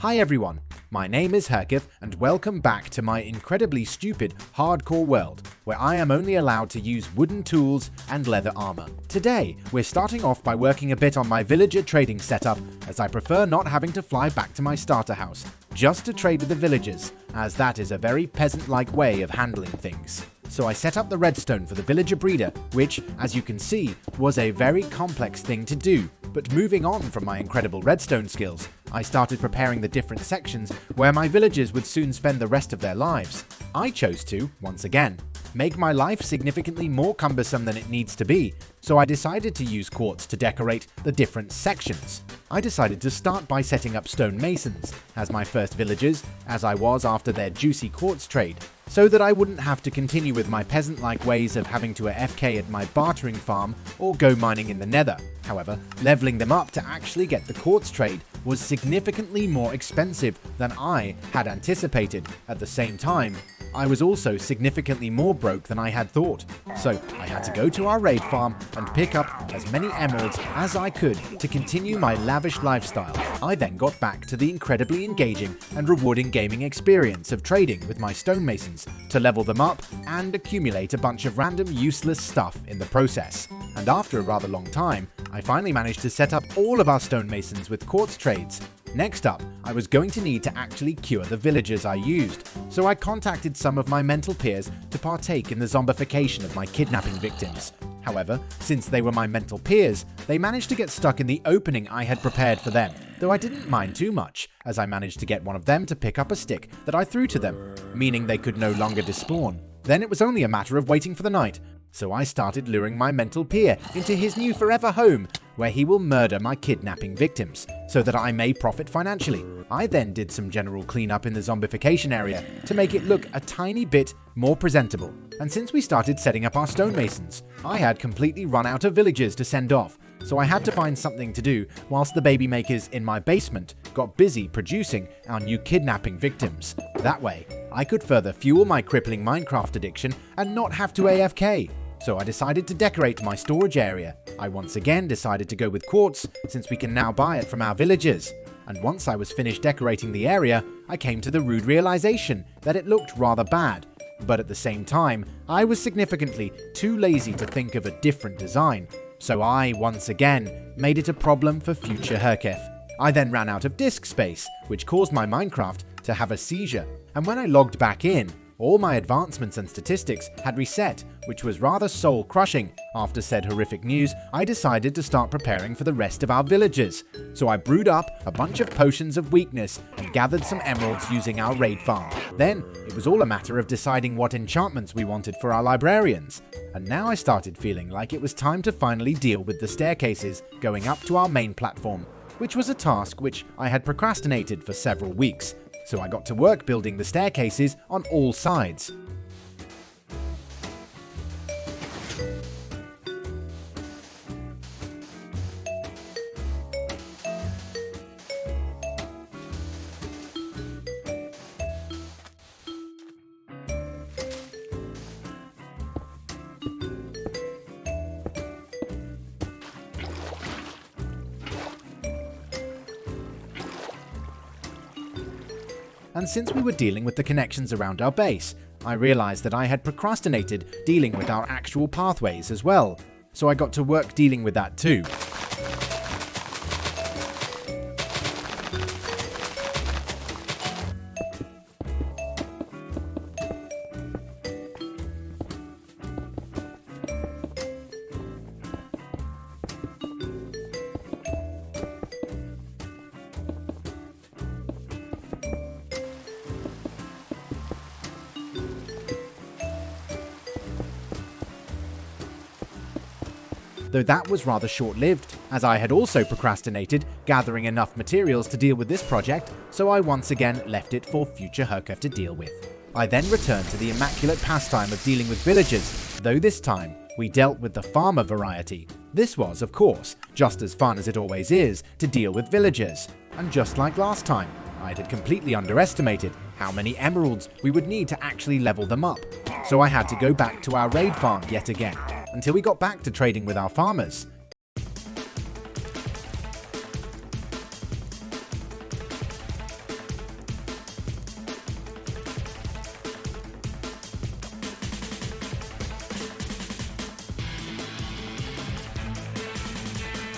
Hi everyone, my name is Herkeph and welcome back to my incredibly stupid hardcore world where I am only allowed to use wooden tools and leather armor. Today, we're starting off by working a bit on my villager trading setup, as I prefer not having to fly back to my starter house just to trade with the villagers, as that is a very peasant-like way of handling things. So I set up the redstone for the villager breeder, which, as you can see, was a very complex thing to do. But moving on from my incredible redstone skills, I started preparing the different sections where my villagers would soon spend the rest of their lives. I chose to, once again, make my life significantly more cumbersome than it needs to be, so I decided to use quartz to decorate the different sections. I decided to start by setting up stonemasons as my first villagers, as I was after their juicy quartz trade, so that I wouldn't have to continue with my peasant-like ways of having to AFK at my bartering farm or go mining in the nether. However, leveling them up to actually get the quartz trade was significantly more expensive than I had anticipated. At the same time, I was also significantly more broke than I had thought, so I had to go to our raid farm and pick up as many emeralds as I could to continue my lavish lifestyle. I then got back to the incredibly engaging and rewarding gaming experience of trading with my stonemasons to level them up and accumulate a bunch of random useless stuff in the process. And after a rather long time, I finally managed to set up all of our stonemasons with quartz trades. Next up, I was going to need to actually cure the villagers I used, so I contacted some of my mental peers to partake in the zombification of my kidnapping victims. However, since they were my mental peers, they managed to get stuck in the opening I had prepared for them, though I didn't mind too much, as I managed to get one of them to pick up a stick that I threw to them, meaning they could no longer despawn. Then it was only a matter of waiting for the night, so I started luring my mental peer into his new forever home, where he will murder my kidnapping victims, so that I may profit financially. I then did some general cleanup in the zombification area to make it look a tiny bit more presentable. And since we started setting up our stonemasons, I had completely run out of villagers to send off, so I had to find something to do whilst the baby makers in my basement got busy producing our new kidnapping victims. That way, I could further fuel my crippling Minecraft addiction and not have to AFK. So I decided to decorate my storage area. I once again decided to go with quartz, since we can now buy it from our villagers. And once I was finished decorating the area, I came to the rude realization that it looked rather bad. But at the same time, I was significantly too lazy to think of a different design. So I, once again, made it a problem for future Herkeph. I then ran out of disk space, which caused my Minecraft to have a seizure. And when I logged back in, all my advancements and statistics had reset, which was rather soul-crushing. After said horrific news, I decided to start preparing for the rest of our villagers. So I brewed up a bunch of potions of weakness and gathered some emeralds using our raid farm. Then, it was all a matter of deciding what enchantments we wanted for our librarians. And now I started feeling like it was time to finally deal with the staircases going up to our main platform, which was a task which I had procrastinated for several weeks. So I got to work building the staircases on all sides. And since we were dealing with the connections around our base, I realized that I had procrastinated dealing with our actual pathways as well, so I got to work dealing with that too. Though that was rather short-lived, as I had also procrastinated gathering enough materials to deal with this project, so I once again left it for future Herkeph to deal with. I then returned to the immaculate pastime of dealing with villagers, though this time we dealt with the farmer variety. This was, of course, just as fun as it always is to deal with villagers, and just like last time, I had completely underestimated how many emeralds we would need to actually level them up, so I had to go back to our raid farm yet again, until we got back to trading with our farmers.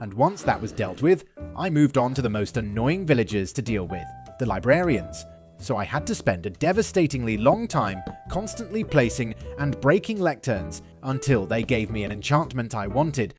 and once that was dealt with, I moved on to the most annoying villagers to deal with, the librarians. So I had to spend a devastatingly long time constantly placing and breaking lecterns until they gave me an enchantment I wanted.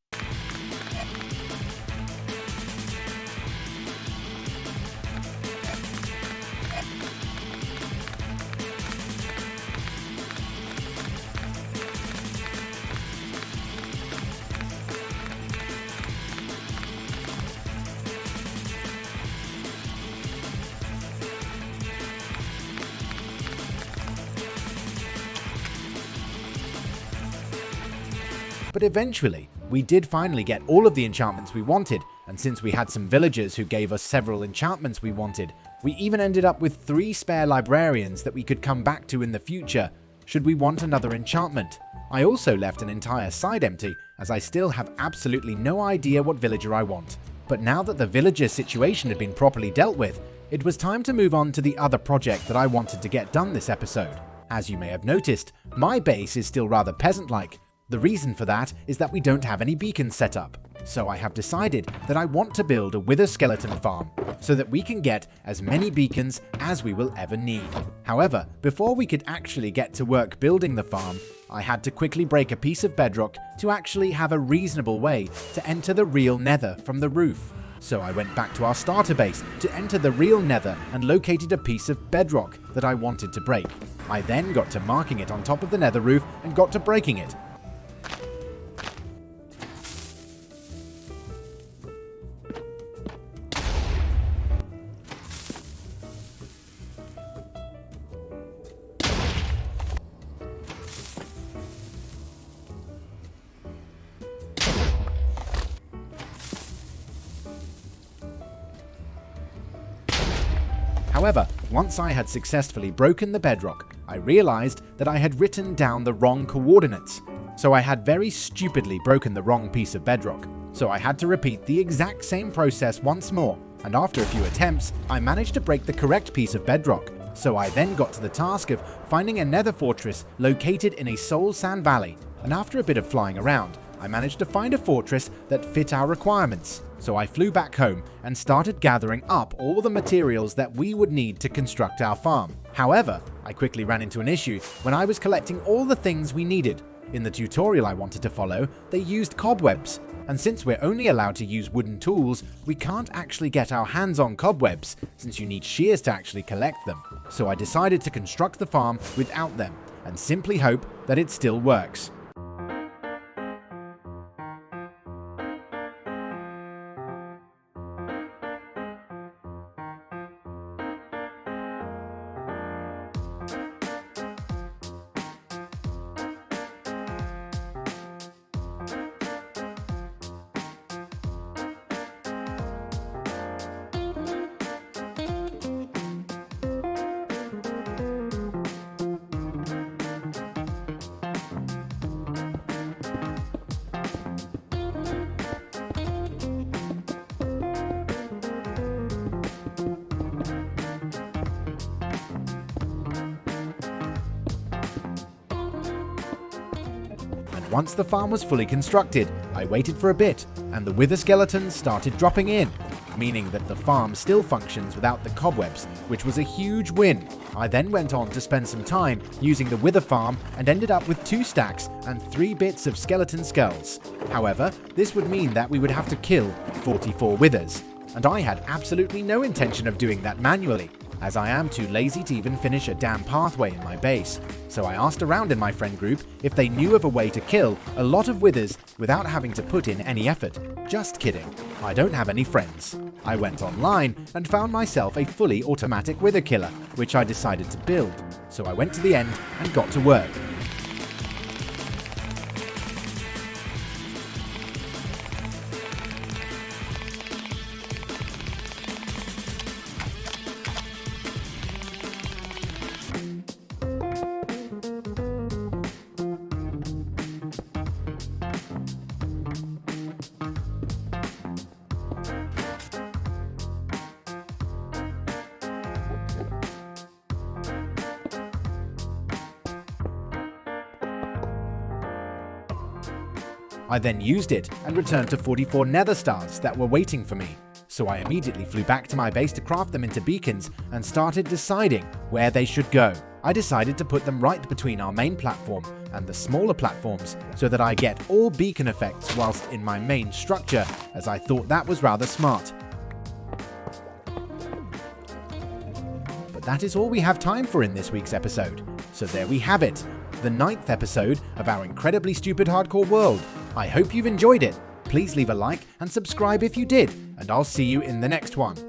But eventually, we did finally get all of the enchantments we wanted, and since we had some villagers who gave us several enchantments we wanted, we even ended up with 3 spare librarians that we could come back to in the future, should we want another enchantment. I also left an entire side empty, as I still have absolutely no idea what villager I want. But now that the villager situation had been properly dealt with, it was time to move on to the other project that I wanted to get done this episode. As you may have noticed, my base is still rather peasant-like. The reason for that is that we don't have any beacons set up, so I have decided that I want to build a wither skeleton farm so that we can get as many beacons as we will ever need. However, before we could actually get to work building the farm, I had to quickly break a piece of bedrock to actually have a reasonable way to enter the real nether from the roof. So I went back to our starter base to enter the real nether and located a piece of bedrock that I wanted to break. I then got to marking it on top of the nether roof and got to breaking it. However, once I had successfully broken the bedrock, I realized that I had written down the wrong coordinates. So I had very stupidly broken the wrong piece of bedrock. So I had to repeat the exact same process once more, and after a few attempts, I managed to break the correct piece of bedrock. So I then got to the task of finding a nether fortress located in a soul sand valley, and after a bit of flying around, I managed to find a fortress that fit our requirements. So I flew back home and started gathering up all the materials that we would need to construct our farm. However, I quickly ran into an issue when I was collecting all the things we needed. In the tutorial I wanted to follow, they used cobwebs, and since we're only allowed to use wooden tools, we can't actually get our hands on cobwebs since you need shears to actually collect them. So I decided to construct the farm without them and simply hope that it still works. Once the farm was fully constructed, I waited for a bit, and the wither skeletons started dropping in, meaning that the farm still functions without the cobwebs, which was a huge win. I then went on to spend some time using the wither farm and ended up with 2 stacks and 3 bits of skeleton skulls. However, this would mean that we would have to kill 44 withers, and I had absolutely no intention of doing that manually, as I am too lazy to even finish a damn pathway in my base. So I asked around in my friend group if they knew of a way to kill a lot of withers without having to put in any effort. Just kidding, I don't have any friends. I went online and found myself a fully automatic wither killer, which I decided to build. So I went to the end and got to work. I then used it and returned to 44 nether stars that were waiting for me. So I immediately flew back to my base to craft them into beacons and started deciding where they should go. I decided to put them right between our main platform and the smaller platforms so that I get all beacon effects whilst in my main structure, as I thought that was rather smart. But that is all we have time for in this week's episode. So there we have it, the 9th episode of our incredibly stupid hardcore world. I hope you've enjoyed it. Please leave a like and subscribe if you did, and I'll see you in the next one.